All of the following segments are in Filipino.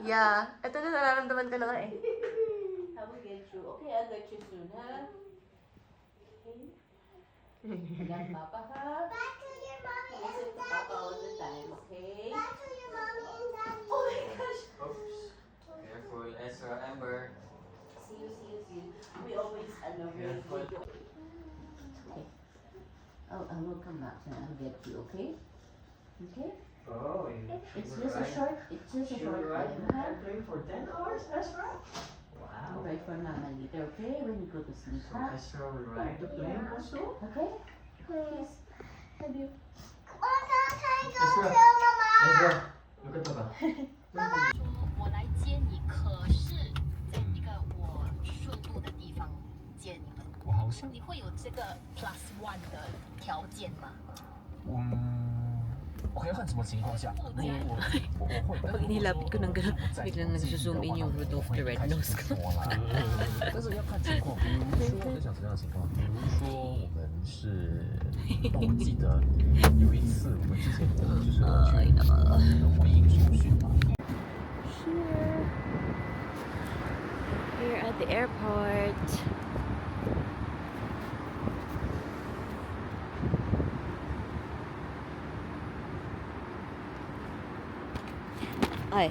Yeah. Ito na nararamdaman ko na nga eh. I will get you. Okay, I'll get you soon, ha? Okay. Hanggang Papa, ha? Back to your mommy Listen and to Papa all daddy. the time, okay? Back to your mommy and daddy. Oh my gosh! Oops. Careful, Ezra, Amber. See you. We always, very Careful. video. Okay. Oh, I will come back and I'll get you, okay? Okay? Oh, It's just a short time, ha? playing for 10 hours, Ezra? Wow. Alright for Mama later, okay? When you go to sleep, So ha? Ezra will ride the plane also? Okay? Please. Love you. Oh, can I go Ezra. tell Mama? Ezra, look at Papa. 说我来接你，可是在一个我顺路的地方接你们。我好像你会有这个 plus one 的条件吗？我可以看什么情况下？我会。 Pag inilapit ko ng gano'n, biglang nagsuzoom in yung Rudolph the Red Nose ko. 但是要看情况，比如说在想什么样的情况？比如说我们是，我记得有一次我们之前就是去回应手续嘛。 Here at the airport. Ay.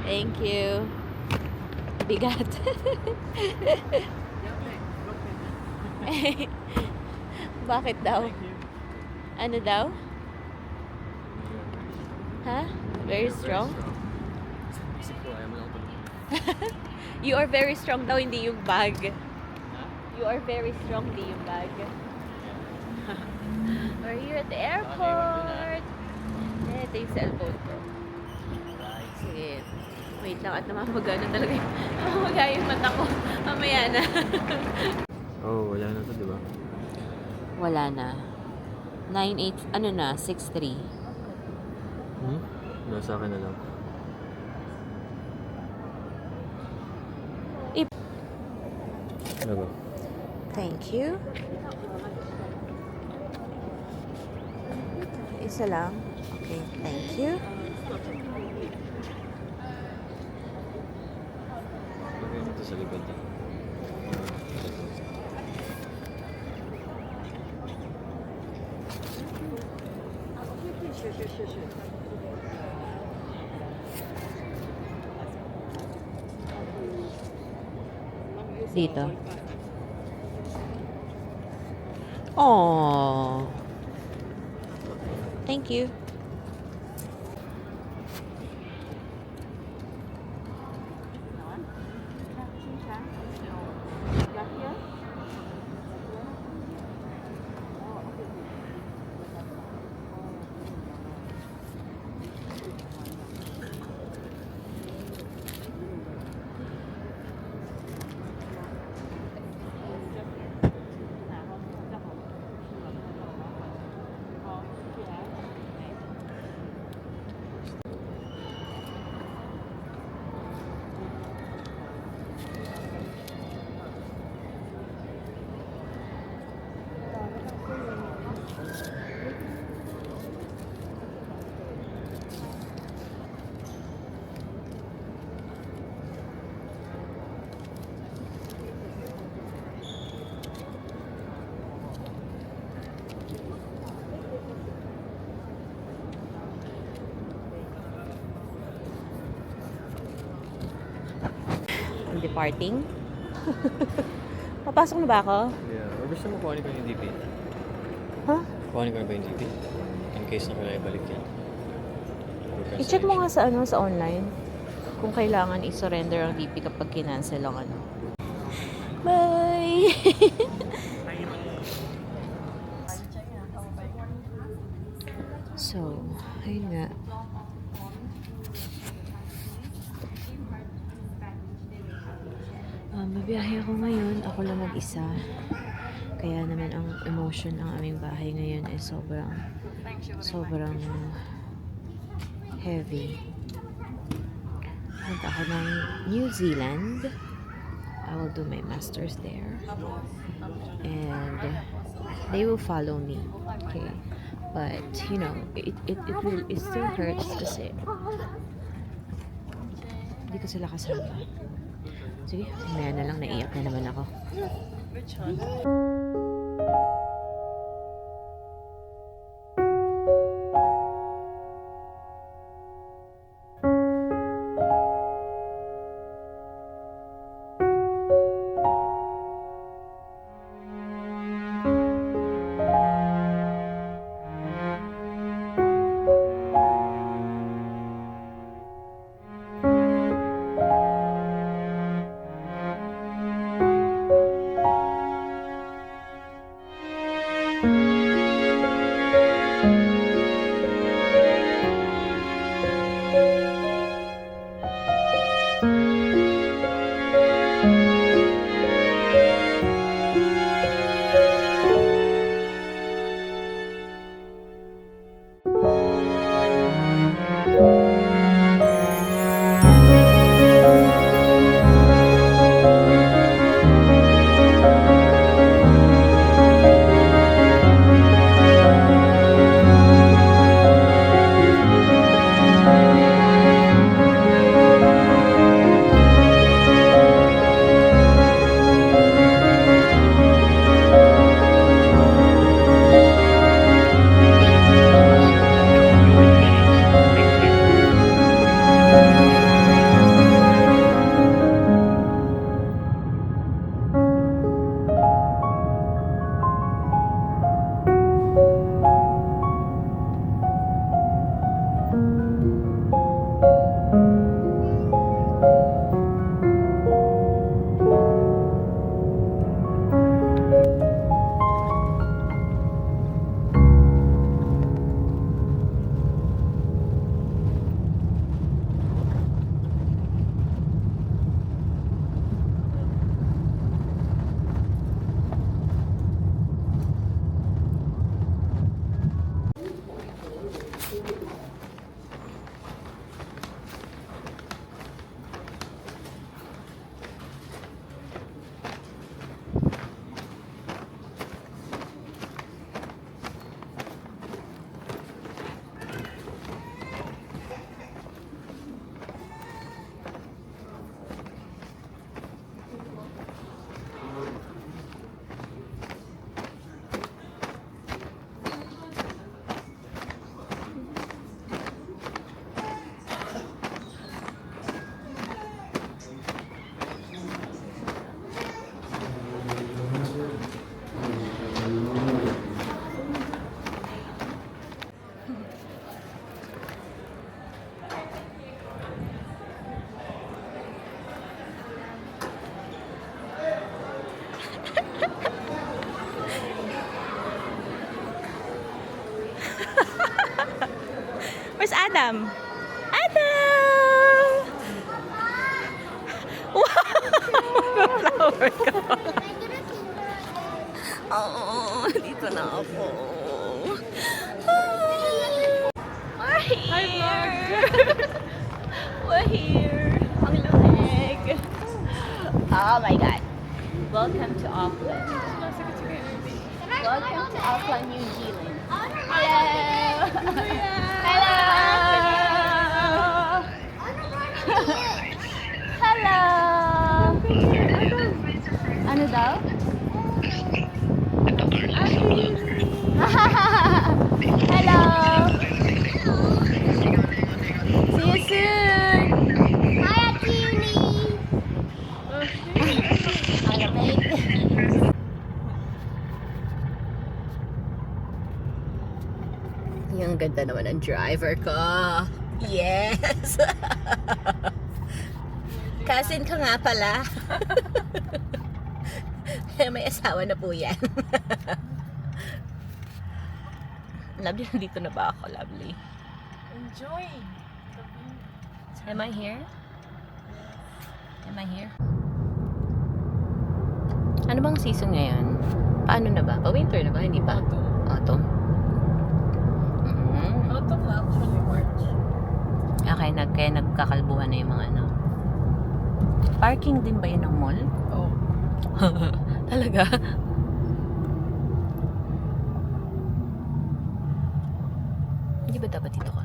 Thank you. Bigat. Bakit daw? Ano daw? Ha? Very strong? You are very strong daw, hindi yung bag. You are very strong, hindi yung bag. We're here at the airport. Eh, ito yung cellphone ko. Sige. Wait lang at namamagana talaga yung namamagaya yung mata ko. Mamaya na. Oh, wala na to, di ba? Wala na. 9-8, ano na, 6-3. Nasa akin na lang. Ano ba? Thank you. Isa lang. Okay, thank you. Lagay mo ito sa likod. Dito. Oh. Thank you. Departing. Papasok na ba ako? Yeah. Or gusto mo kuhanin ko yung DP? Huh? Kuhanin ko na ba yung DP? In case na kailangan ibalik yan. Or I-check mo nga cancellation. sa online kung kailangan i-surrender ang DP kapag kinancel ang ano. Bye! So, ayun nga. Babiyahe ako ngayon. Ako lang mag-isa. Kaya naman ang emotion ng aming bahay ngayon ay sobrang heavy. Punta ako ng New Zealand. I will do my master's there. And they will follow me. Okay. But, you know, it still hurts kasi hindi ko sila kasama. Sige, mamaya na lang, naiyak na naman ako. Where's Adam? Adam! Wow! Flower ka. Oh, dito na ako. We're here! We're here! Ang lamig! Oh my God! Welcome to Auckland. Welcome to Auckland, New Zealand. Hello! Hello! Hello! Ano daw? Hello! See you soon! Hi, Akini. Ang lamig. Yung ganda naman ng driver ko. Yes! Cousin ko nga pala. May asawa na po yan. Lovely, nandito na ba ako? Lovely. Enjoy. Am I here? Am I here? Ano bang season ngayon? Paano na ba? Pa-winter na ba? Hindi pa? Autumn. Autumn na actually March. Kaya nagkakalbuhan na yung mga ano. Parking din ba yun ng mall? Oh. Talaga? Hindi ba dapat dito ka?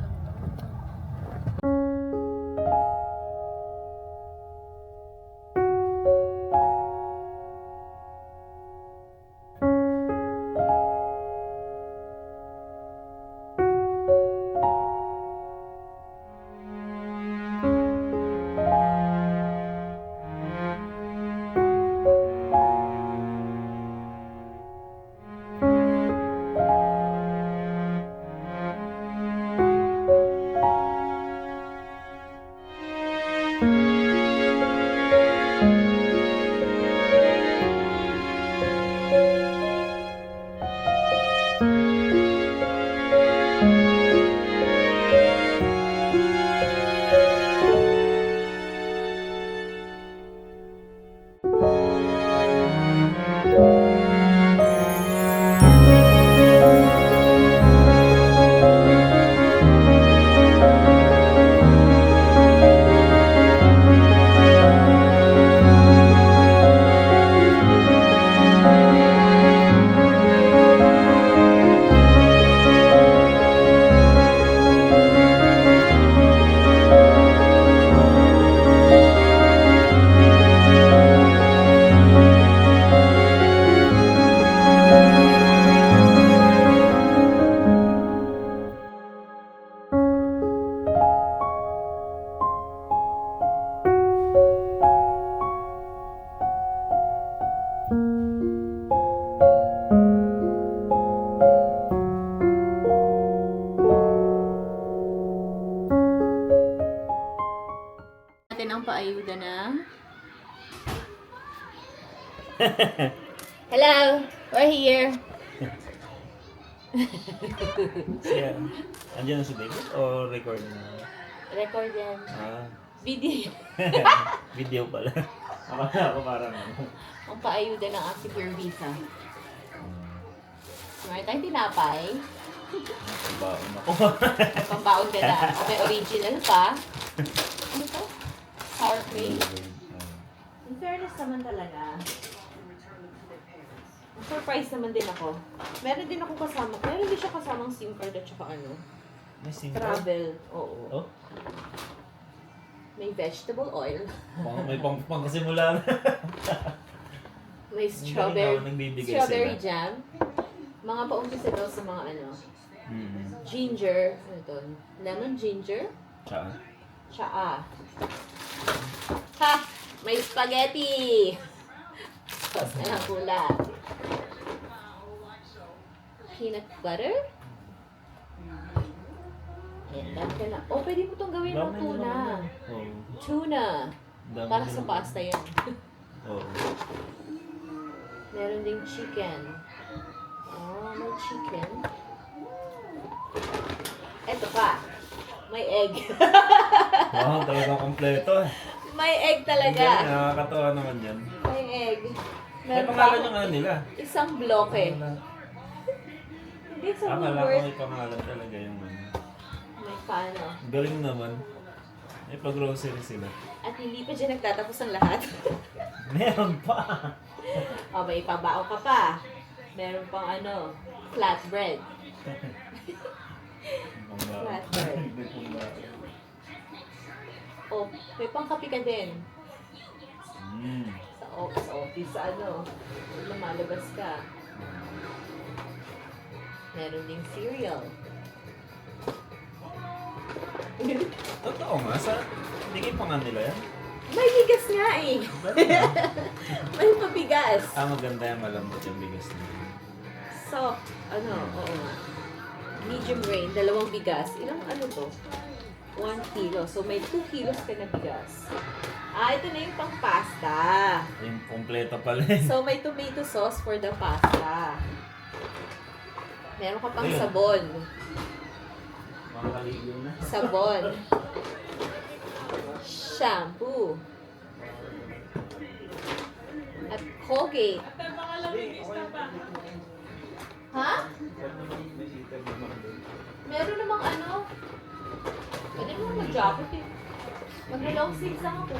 Natin ang paayuda na. Hello! We're here! Siya, andyan na si David o record na? Record yan. Ah, Video. video pala. Ako parang ano. Ang paayuda ng Active Visa. Meron tayong tinapay. Baon ako. Pambaon ka na. O may original pa. Ano to? Sour cream. In fairness naman talaga. Surprise naman din ako. Meron din ako kasama. Meron din siya kasamang SIM card at saka ano. May single. Travel. Oo. Oh? May vegetable oil. May pangkasimula na. May Ang strawberry. galing daw, nagbibigay Strawberry sila. jam. Mga paumpisa daw sa mga ano. Hmm. Ginger. Ano to? Lemon ginger. Tsaka. Tsaa. Ha! May spaghetti! Sauce na lang pula. Peanut butter. Ayan, dami ka na. Oh, pwede mo itong gawin ng Dami tuna. naman. Oo. Tuna. Dami Para naman. sa pasta yan. Oo. Meron ding chicken. Oh, may chicken. Eto pa. May egg. Wow, talagang kompleto. May egg talaga. Yan, nakakatawa naman yan. May egg. May Meron pa pangalan ako- yung ano nila. isang bloke. Hindi sa Akala ko Woolworth. may pangalan talaga yung ano. May paano. Galing naman. May pag-grocery sila. At hindi pa dyan nagtatapos ang lahat. Meron pa. O, may pabao ka pa. Meron pang ano, flatbread. Flatbread. O, may pang kape ka din. Mm. Sa office, sa ano, lumalabas ka. Meron ding cereal. Totoo nga, hindi pa nga nila yan. May bigas nga eh. May pabigas. Maganda yan, malambot yung bigas nila. So, ano, oo. Medium grain, 2 bigas. Ilang ano to? 1 kilo. So, may 2 kilos ka na bigas. Ito na yung pang pasta. Yung kompleto pala yun. So, may tomato sauce for the pasta. Meron ka pang Ayun. sabon. Mga kaligo na. Sabon. Shampoo. At Colgate. Ha? Meron namang ano. Pwede naman mag-jacket eh. Mag-long sleeves lang ako.